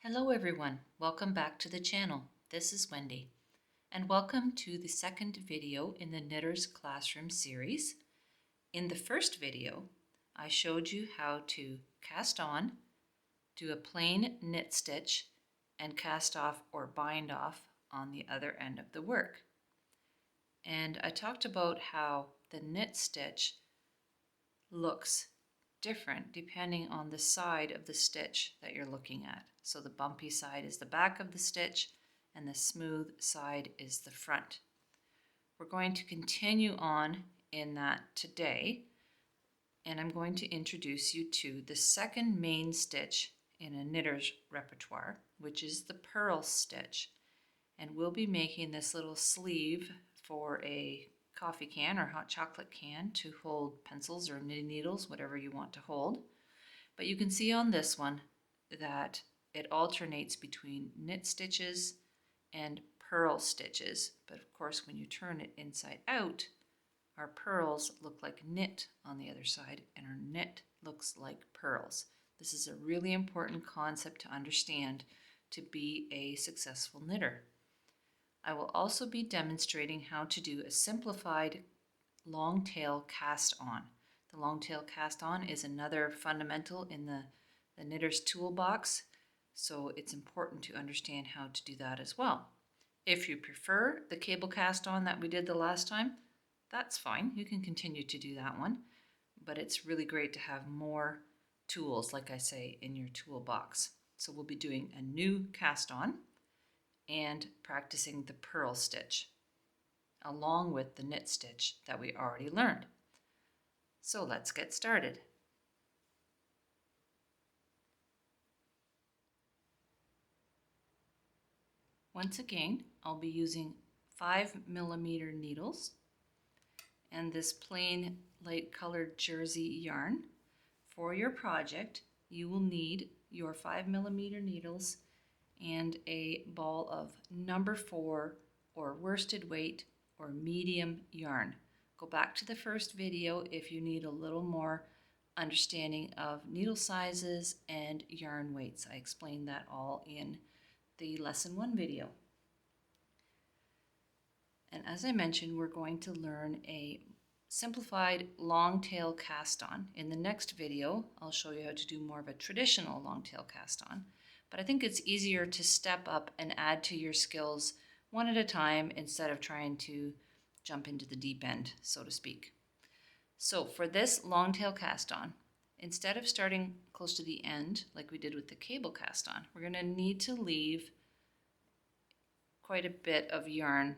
Hello everyone, welcome back to the channel. This is Wendy, and welcome to the second video in the Knitter's Classroom series. In the first video, I showed you how to cast on, do a plain knit stitch, and cast off or bind off on the other end of the work. And I talked about how the knit stitch looks different depending on the side of the stitch that you're looking at. So the bumpy side is the back of the stitch and the smooth side is the front. We're going to continue on in that today, and I'm going to introduce you to the second main stitch in a knitter's repertoire, which is the purl stitch. And we'll be making this little sleeve for a coffee can or hot chocolate can to hold pencils or knitting needles, whatever you want to hold. But you can see on this one that it alternates between knit stitches and purl stitches. But of course, when you turn it inside out, our purls look like knit on the other side and our knit looks like purls. This is a really important concept to understand to be a successful knitter. I will also be demonstrating how to do a simplified long tail cast on. The long tail cast on is another fundamental in the knitter's toolbox, so it's important to understand how to do that as well. If you prefer the cable cast on that we did the last time, that's fine. You can continue to do that one, but it's really great to have more tools, like I say, in your toolbox. So we'll be doing a new cast on and practicing the purl stitch along with the knit stitch that we already learned. So let's get started. Once again, I'll be using 5mm needles and this plain light colored jersey yarn. For your project, you will need your 5mm needles and a ball of number 4 or worsted weight or medium yarn. Go back to the first video if you need a little more understanding of needle sizes and yarn weights. I explained that all in the lesson 1 video. And as I mentioned, we're going to learn a simplified long tail cast on. In the next video, I'll show you how to do more of a traditional long tail cast on. But I think it's easier to step up and add to your skills one at a time instead of trying to jump into the deep end, so to speak. So for this long tail cast on, instead of starting close to the end like we did with the cable cast on, we're going to need to leave quite a bit of yarn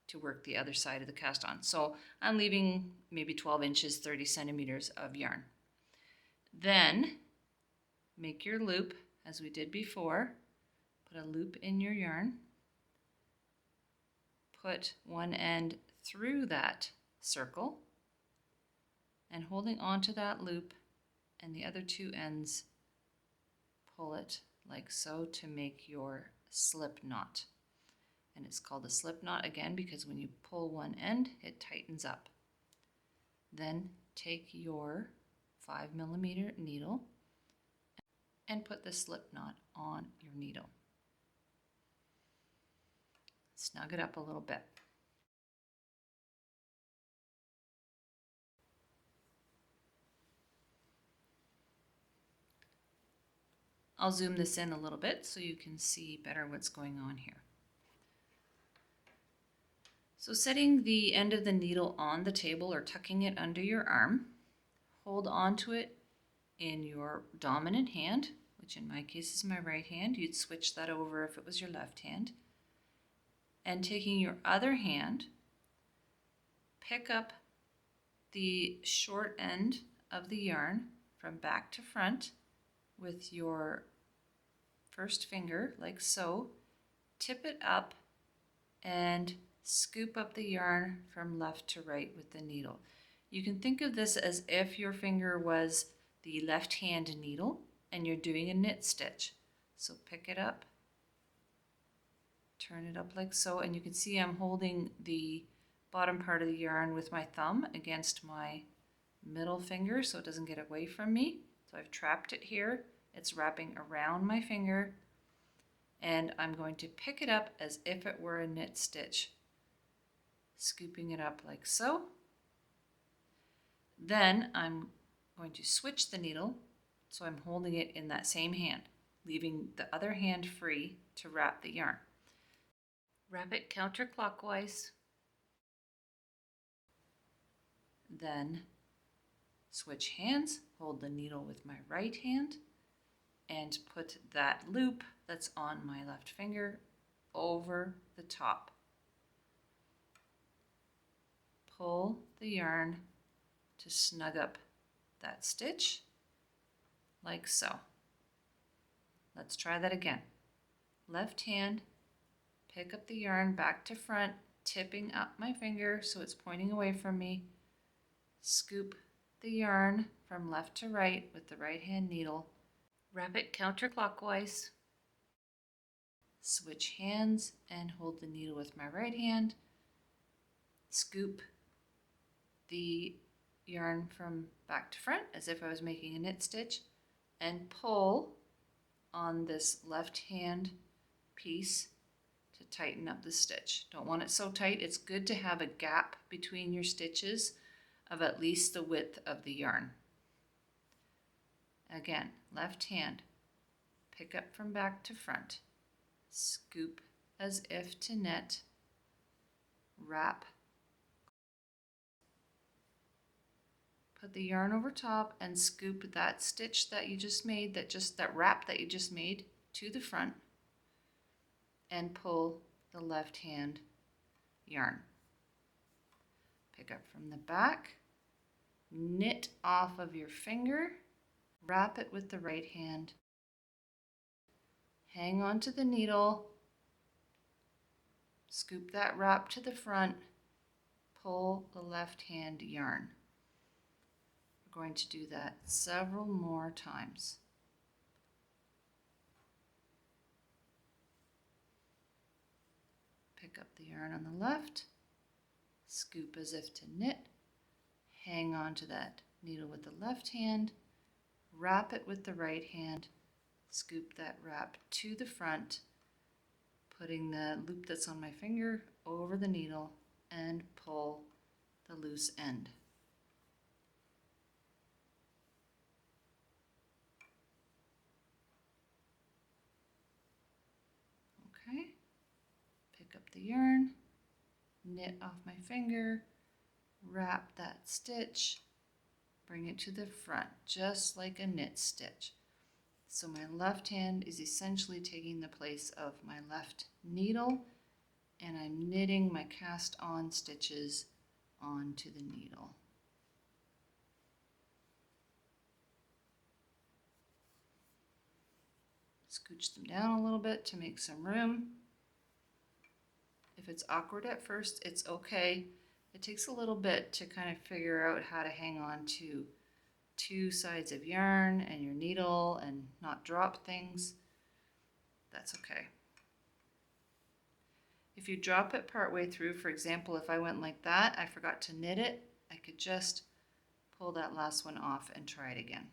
to work the other side of the cast on. So I'm leaving maybe 12 inches, 30 centimeters of yarn. Then make your loop as we did before. Put a loop in your yarn. Put one end through that circle and holding onto that loop and the other two ends, pull it like so to make your slip knot. And it's called a slip knot again because when you pull one end, it tightens up. Then take your 5mm needle and put the slip knot on your needle. Snug it up a little bit. I'll zoom this in a little bit so you can see better what's going on here. So setting the end of the needle on the table or tucking it under your arm, hold onto it in your dominant hand, which in my case is my right hand. You'd switch that over if it was your left hand. And taking your other hand, pick up the short end of the yarn from back to front with your first finger, like so. Tip it up and scoop up the yarn from left to right with the needle. You can think of this as if your finger was the left hand needle and you're doing a knit stitch. So pick it up, turn it up like so, and you can see I'm holding the bottom part of the yarn with my thumb against my middle finger so it doesn't get away from me. So I've trapped it here. It's wrapping around my finger and I'm going to pick it up as if it were a knit stitch, scooping it up like so. Then I'm going to switch the needle so I'm holding it in that same hand, leaving the other hand free to wrap the yarn. Wrap it counterclockwise, then switch hands, hold the needle with my right hand, and put that loop that's on my left finger over the top. Pull the yarn to snug up that stitch, like so. Let's try that again. Left hand, pick up the yarn back to front, tipping up my finger so it's pointing away from me. Scoop the yarn from left to right with the right hand needle. Wrap it counterclockwise. Switch hands and hold the needle with my right hand. Scoop the yarn from back to front as if I was making a knit stitch, and pull on this left hand piece to tighten up the stitch. Don't want it so tight. It's good to have a gap between your stitches of at least the width of the yarn. Again, left hand, pick up from back to front, scoop as if to knit, wrap, put the yarn over top and scoop that stitch that you just made, that wrap that you just made to the front, and pull the left hand yarn. Pick up from the back, knit off of your finger, wrap it with the right hand, hang on to the needle, scoop that wrap to the front, pull the left hand yarn. We're going to do that several more times. Pick up the yarn on the left, scoop as if to knit, hang on to that needle with the left hand, wrap it with the right hand, scoop that wrap to the front, putting the loop that's on my finger over the needle, and pull the loose end. Okay, pick up the yarn, knit off my finger, wrap that stitch, bring it to the front, just like a knit stitch. So my left hand is essentially taking the place of my left needle, and I'm knitting my cast on stitches onto the needle. Scooch them down a little bit to make some room. If it's awkward at first, it's okay. It takes a little bit to kind of figure out how to hang on to two sides of yarn and your needle and not drop things. That's okay. If you drop it partway through, for example, if I went like that, I forgot to knit it, I could just pull that last one off and try it again.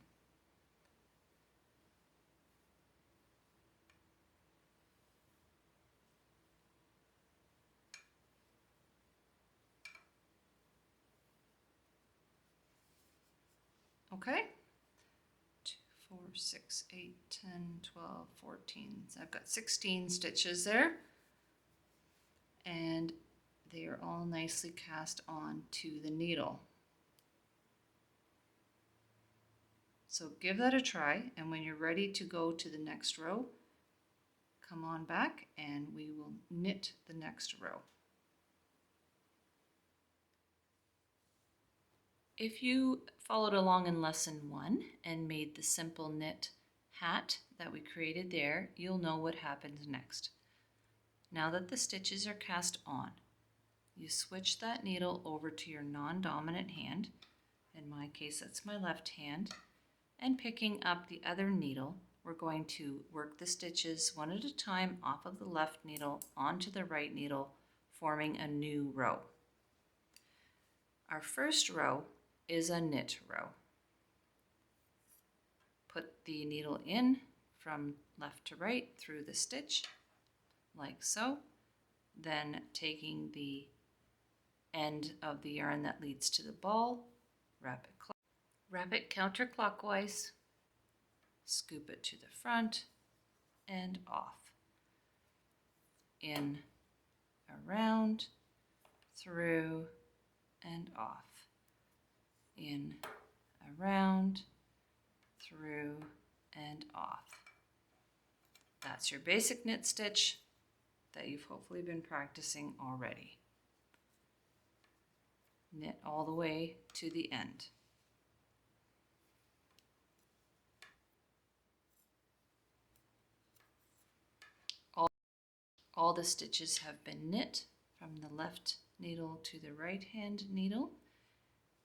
Okay, 2, 4, 6, 8, 10, 12, 14. So I've got 16 stitches there, and they are all nicely cast on to the needle. So give that a try, and when you're ready to go to the next row, come on back and we will knit the next row. If you followed along in lesson 1 and made the simple knit hat that we created there, you'll know what happens next. Now that the stitches are cast on, you switch that needle over to your non-dominant hand. In my case, that's my left hand. And picking up the other needle, we're going to work the stitches one at a time off of the left needle onto the right needle, forming a new row. Our first row is a knit row. Put the needle in from left to right through the stitch like so. Then taking the end of the yarn that leads to the ball, wrap it counterclockwise, scoop it to the front and off, in, around, through, and off, in, around, through, and off. That's your basic knit stitch that you've hopefully been practicing already. Knit all the way to the end. All the stitches have been knit from the left needle to the right hand needle,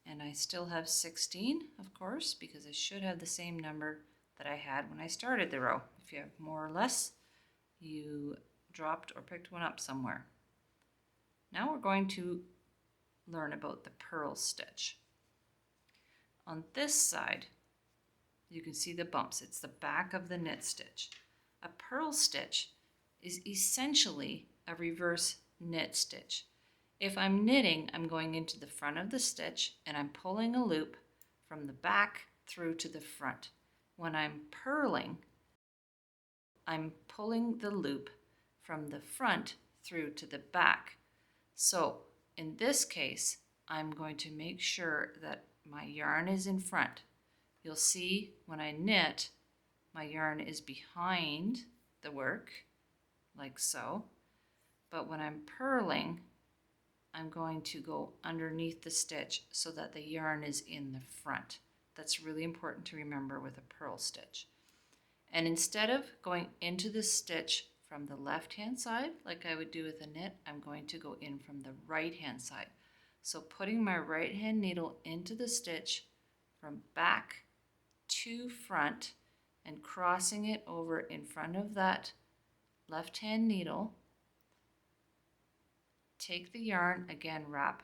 and I still have 16, of course, because I should have the same number that I had when I started the row. If you have more or less, you dropped or picked one up somewhere. Now we're going to learn about the purl stitch. On this side, you can see the bumps. It's the back of the knit stitch. A purl stitch is essentially a reverse knit stitch. If I'm knitting, I'm going into the front of the stitch and I'm pulling a loop from the back through to the front. When I'm purling, I'm pulling the loop from the front through to the back. So in this case, I'm going to make sure that my yarn is in front. You'll see when I knit, my yarn is behind the work, like so. But when I'm purling, I'm going to go underneath the stitch so that the yarn is in the front. That's really important to remember with a purl stitch. And instead of going into the stitch from the left-hand side, like I would do with a knit, I'm going to go in from the right-hand side. So putting my right-hand needle into the stitch from back to front and crossing it over in front of that left-hand needle. Take the yarn, again wrap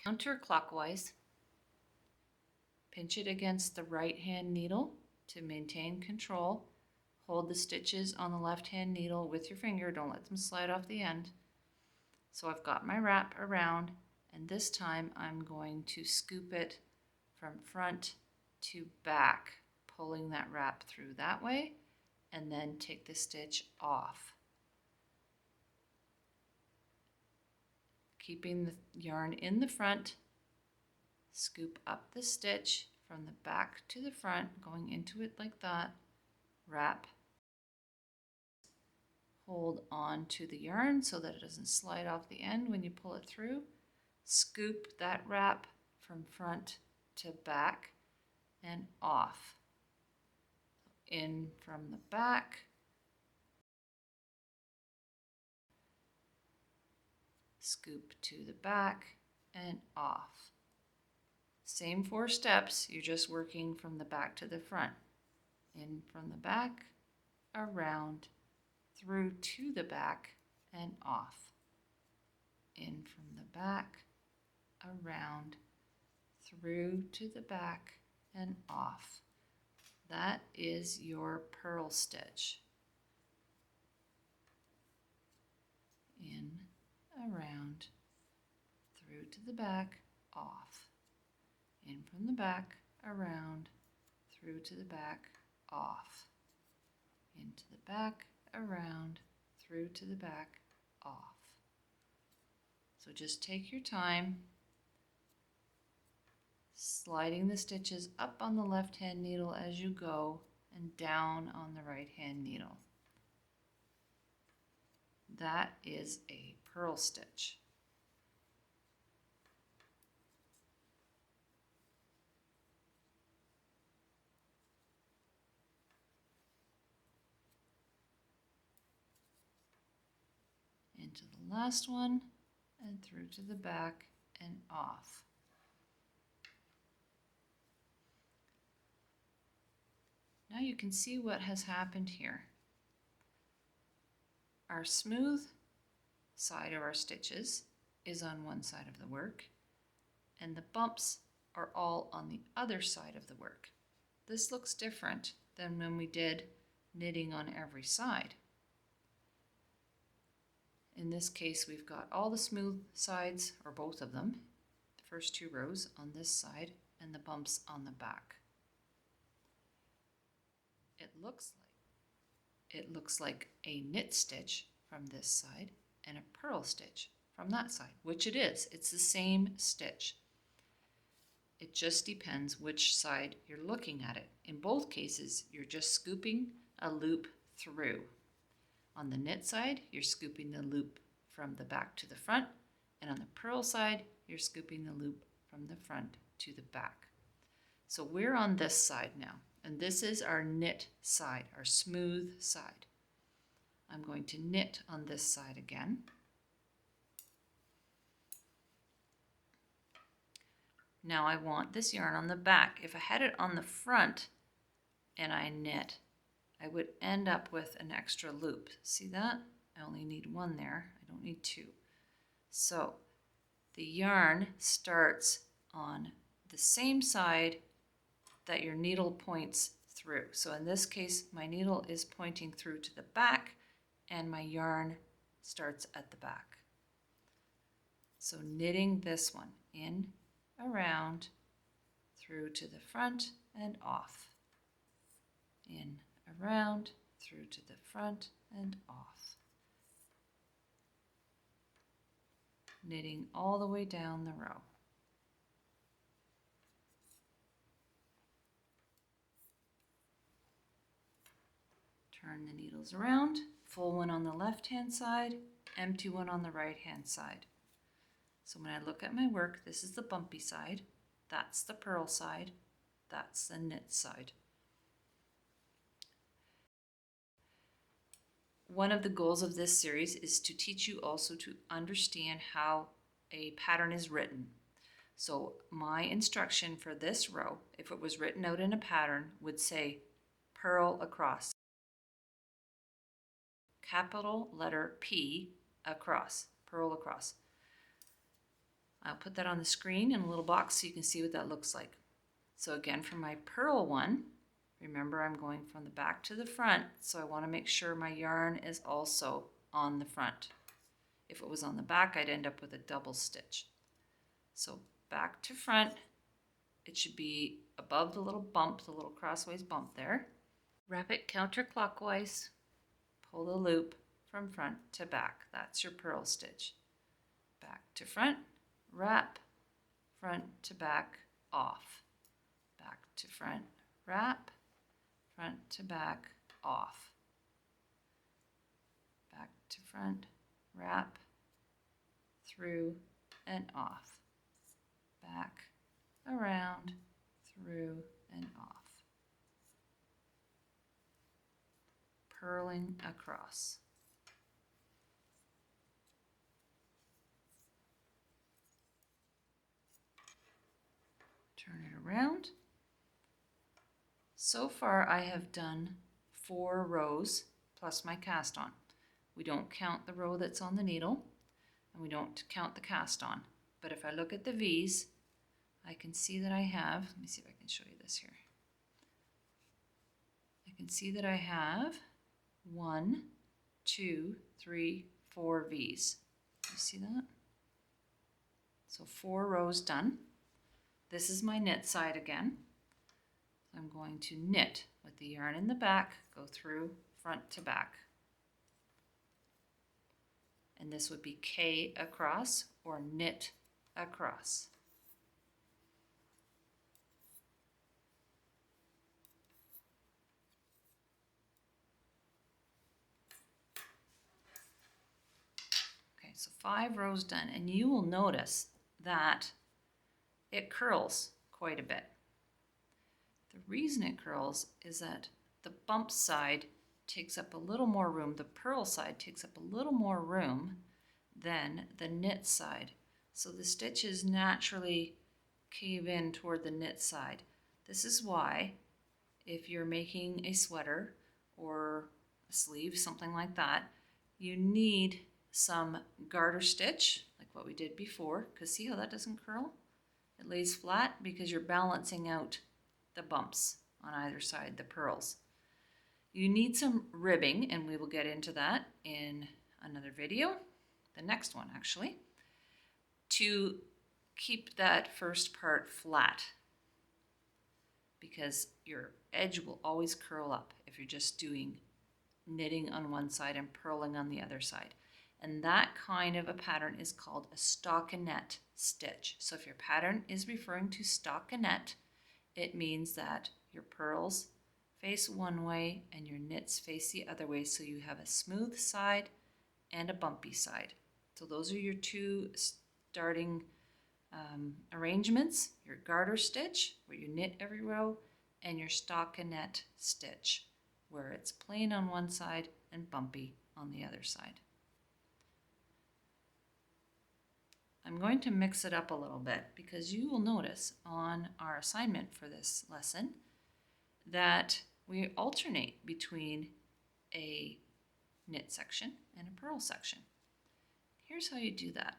counterclockwise, pinch it against the right-hand needle to maintain control. Hold the stitches on the left-hand needle with your finger, don't let them slide off the end. So I've got my wrap around, and this time I'm going to scoop it from front to back, pulling that wrap through that way, and then take the stitch off. Keeping the yarn in the front, scoop up the stitch from the back to the front, going into it like that, wrap, hold on to the yarn so that it doesn't slide off the end when you pull it through, scoop that wrap from front to back and off, in from the back, scoop to the back and off. Same 4 steps, you're just working from the back to the front. In from the back, around, through to the back and off. In from the back, around, through to the back and off. That is your purl stitch. In, around, through to the back, off. In from the back, around, through to the back, off. Into the back, around, through to the back, off. So just take your time, sliding the stitches up on the left-hand needle as you go and down on the right-hand needle. That is a purl stitch. Into the last one and through to the back and off. Now you can see what has happened here. Our smooth side of our stitches is on one side of the work, and the bumps are all on the other side of the work. This looks different than when we did knitting on every side. In this case, we've got all the smooth sides, or both of them, the first 2 rows on this side, and the bumps on the back. It looks like a knit stitch from this side and a purl stitch from that side, which it is. It's the same stitch. It just depends which side you're looking at it. In both cases, you're just scooping a loop through. On the knit side, you're scooping the loop from the back to the front, and on the purl side, you're scooping the loop from the front to the back. So we're on this side now, and this is our knit side, our smooth side. I'm going to knit on this side again. Now I want this yarn on the back. If I had it on the front and I knit, I would end up with an extra loop. See that? I only need 1 there. I don't need 2. So the yarn starts on the same side that your needle points through. So in this case, my needle is pointing through to the back and my yarn starts at the back. So knitting this one in, around, through to the front and off. In, around, through to the front and off. Knitting all the way down the row. Turn the needles around, full one on the left hand side, empty one on the right hand side. So when I look at my work, this is the bumpy side, that's the purl side, that's the knit side. One of the goals of this series is to teach you also to understand how a pattern is written. So my instruction for this row, if it was written out in a pattern, would say purl across. Capital letter P across, purl across. I'll put that on the screen in a little box so you can see what that looks like. So again, for my purl one, remember I'm going from the back to the front, so I want to make sure my yarn is also on the front. If it was on the back, I'd end up with a double stitch. So back to front, it should be above the little bump, the little crossways bump there. Wrap it counterclockwise, pull the loop from front to back. That's your purl stitch. Back to front, wrap, front to back, off. Back to front, wrap, front to back, off. Back to front, wrap, through and off. Back, around, through and off. Purling across. Turn it around. So far I have done 4 rows plus my cast on. We don't count the row that's on the needle and we don't count the cast on. But if I look at the V's, I can see that I have, let me see if I can show you this here. I can see that I have 1, 2, 3, 4 V's. You see that? So 4 rows done. This is my knit side again. I'm going to knit with the yarn in the back, go through front to back. And this would be K across or knit across. Okay, so 5 rows done, and you will notice that it curls quite a bit. The reason it curls is that the bump side takes up a little more room, the purl side takes up a little more room than the knit side. So the stitches naturally cave in toward the knit side. This is why if you're making a sweater or a sleeve, something like that, you need some garter stitch, like what we did before, because see how that doesn't curl? It lays flat because you're balancing out the bumps on either side, the purls. You need some ribbing, and we will get into that in another video. the next one actually, to keep that first part flat, because your edge will always curl up if you're just doing knitting on one side and purling on the other side. And that kind of a pattern is called a stockinette stitch. So if your pattern is referring to stockinette, it means that your purls face one way and your knits face the other way, so you have a smooth side and a bumpy side. So those are your two starting arrangements: your garter stitch, where you knit every row, and your stockinette stitch, where it's plain on one side and bumpy on the other side. I'm going to mix it up a little bit, because you will notice on our assignment for this lesson that we alternate between a knit section and a purl section. Here's how you do that.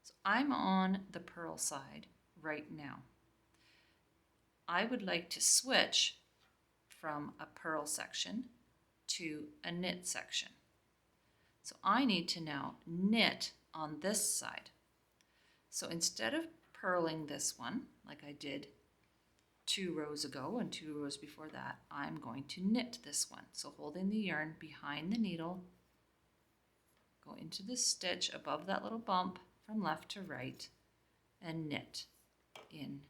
So I'm on the purl side right now. I would like to switch from a purl section to a knit section. So I need to now knit on this side. So instead of purling this one like I did 2 rows ago and 2 rows before that, I'm going to knit this one. So holding the yarn behind the needle, go into the stitch above that little bump from left to right and knit in,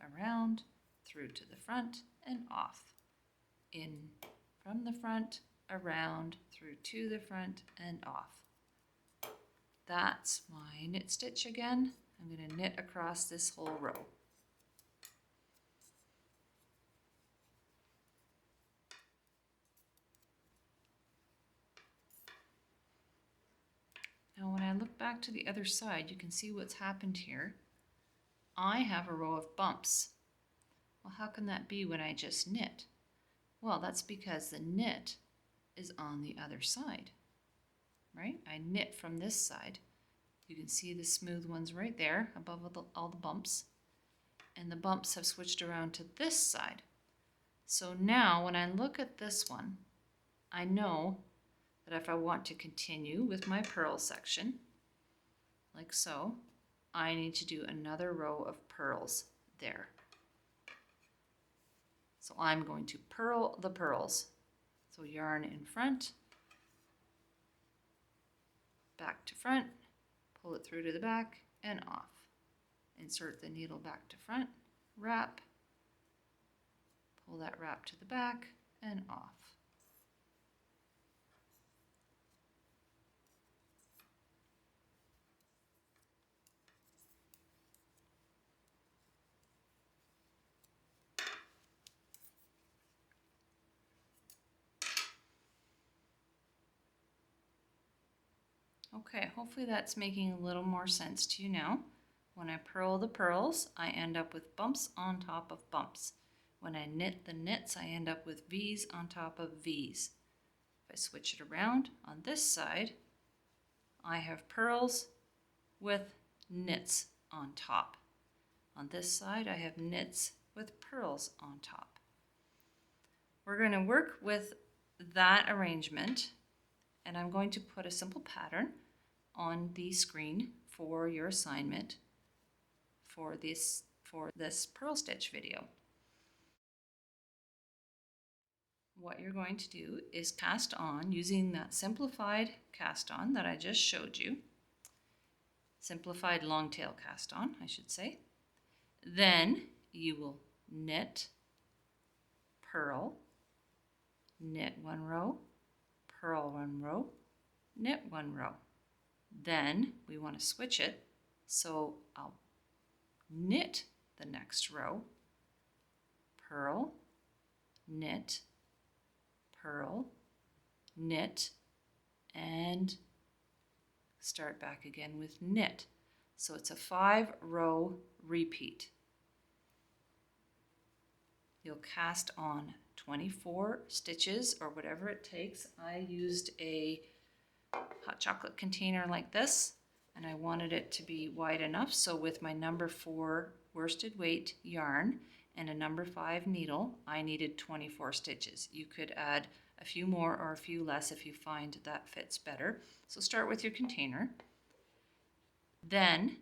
around, through to the front and off. In from the front, around, through to the front and off. That's my knit stitch again. I'm going to knit across this whole row. Now when I look back to the other side, you can see what's happened here. I have a row of bumps. Well, how can that be when I just knit? Well, that's because the knit is on the other side, right? I knit from this side. You can see the smooth ones right there above all the bumps. And the bumps have switched around to this side. So now when I look at this one, I know that if I want to continue with my purl section, like so, I need to do another row of purls there. So I'm going to purl the purls. So yarn in front, back to front, pull it through to the back and off. Insert the needle back to front, wrap, pull that wrap to the back and off. Okay, hopefully that's making a little more sense to you now. When I purl the purls, I end up with bumps on top of bumps. When I knit the knits, I end up with V's on top of V's. If I switch it around, on this side, I have purls with knits on top. On this side, I have knits with purls on top. We're going to work with that arrangement, and I'm going to put a simple pattern on the screen for your assignment for this purl stitch video. What you're going to do is cast on using that simplified cast on that I just showed you. Simplified long tail cast on, I should say. Then you will knit, purl, knit 1 row, purl 1 row, knit 1 row. Then we want to switch it, so I'll knit the next row, purl, knit, purl, knit, and start back again with knit. So it's a 5-row repeat. You'll cast on 24 stitches or whatever it takes. I used a hot chocolate container like this, and I wanted it to be wide enough, so with my number 4 worsted weight yarn and a number 5 needle, I needed 24 stitches. You could add a few more or a few less if you find that fits better. So start with your container Then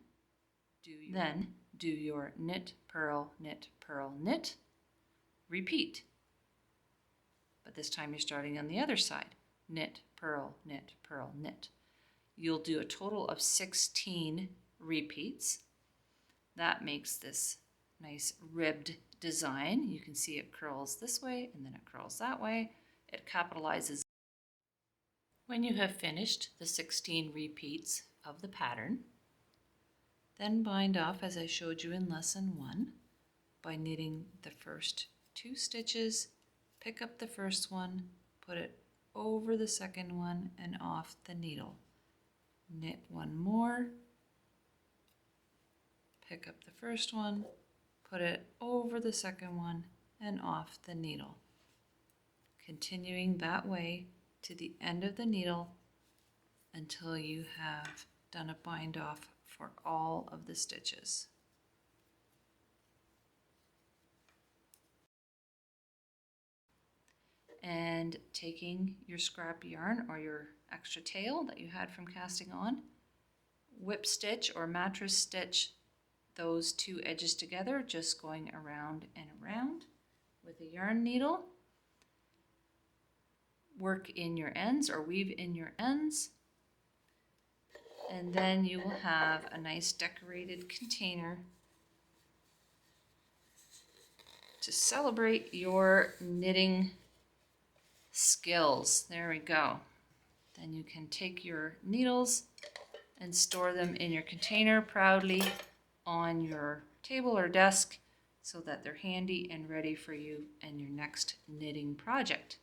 do your knit, purl, knit, purl, knit. Repeat. But this time you're starting on the other side. Knit, purl, knit, purl, knit. You'll do a total of 16 repeats. That makes this nice ribbed design. You can see it curls this way and then it curls that way. It capitalizes. When you have finished the 16 repeats of the pattern, then bind off as I showed you in lesson 1 by knitting the first 2 stitches, pick up the first one, put it over the second one and off the needle. Knit one more, pick up the first one, put it over the second one and off the needle. Continuing that way to the end of the needle until you have done a bind off for all of the stitches. And taking your scrap yarn or your extra tail that you had from casting on, whip stitch or mattress stitch those 2 edges together, just going around and around with a yarn needle. Work in your ends or weave in your ends, and then you will have a nice decorated container to celebrate your knitting skills. There we go. Then you can take your needles and store them in your container proudly on your table or desk so that they're handy and ready for you and your next knitting project.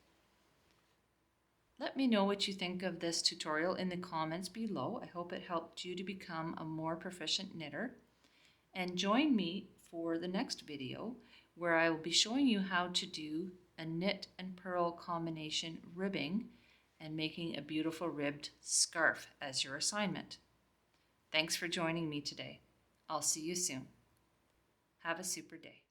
Let me know what you think of this tutorial in the comments below. I hope it helped you to become a more proficient knitter. And join me for the next video where I will be showing you how to do a knit and purl combination ribbing and making a beautiful ribbed scarf as your assignment. Thanks for joining me today. I'll see you soon. Have a super day.